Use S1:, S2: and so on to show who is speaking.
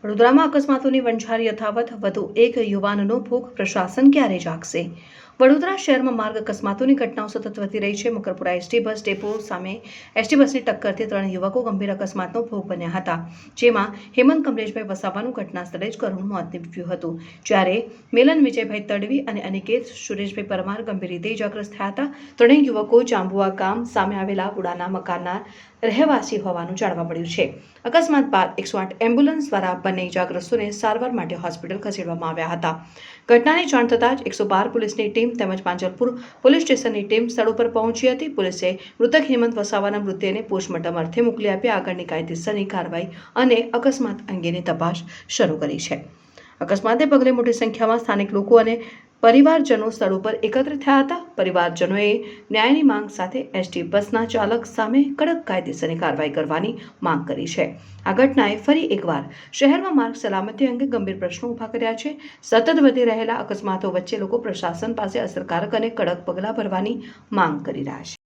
S1: વડોદરામાં અકસ્માતોની વણઝાર યથાવત, વધુ એક યુવાનનો ભોગ, પ્રશાસન ક્યારે જાગશે? વડોદરા શહેરમાં માર્ગ અકસ્માતોની ઘટનાઓ સતત વધી રહી છે. મકરપુરા એસટી બસ ડેપો સામે એસટી બસની ટક્કરથી 3 યુવકો ગંભીર અકસ્માતનો ભોગ બન્યા હતા, જેમાં હેમંત કમલેશભાઈ વસાવાનું ઘટના સ્થળે જ કરુણ મોત નીપજ્યું હતું, જ્યારે મિલન વિજયભાઈ તડવી અને અનિકેત સુરેશભાઈ પરમાર ગંભીર રીતે ઇજાગ્રસ્ત થયા હતા. ત્રણેય યુવકો જાંબુઆ ગામ સામે આવેલા વુડાના મકાનના રહેવાસી હોવાનું જાણવા મળ્યું છે. અકસ્માત બાદ 108 એમ્બ્યુલન્સ દ્વારા બંને ઇજાગ્રસ્તોને સારવાર માટે હોસ્પિટલ ખસેડવામાં આવ્યા હતા. ઘટનાની જાણ થતાં જ 112 પોલીસની ટીમ તેમજ પાંજલપુર પોલીસ સ્ટેશનની ટીમ સ્થળ ઉપર પહોંચી હતી. પોલીસે મૃતક હેમંત વસાવાના મૃતદેહને પોસ્ટમોર્ટમ અર્થે મોકલી આપ્યા. આગળની કાયદેસરની કાર્યવાહી અને અકસ્માત અંગેની તપાસ શરૂ કરી છે. અકસ્માતને પગલે મોટી સંખ્યામાં સ્થાનિક લોકો અને પરિવારજનો સ્થળ ઉપર એકત્રિત થયા હતા. પરિવારજનોએ ન્યાયની માંગ સાથે એસટી બસના ચાલક સામે કડક કાયદેસરની કાર્યવાહી કરવાની માંગ કરી છે. આ ઘટનાએ ફરી એકવાર શહેરમાં માર્ગ સલામતી અંગે ગંભીર પ્રશ્નો ઊભા કર્યા છે. સતત વધી રહેલા અકસ્માતો વચ્ચે લોકો પ્રશાસન પાસે અસરકારક અને કડક પગલાં ભરવાની માંગ કરી રહ્યા છે.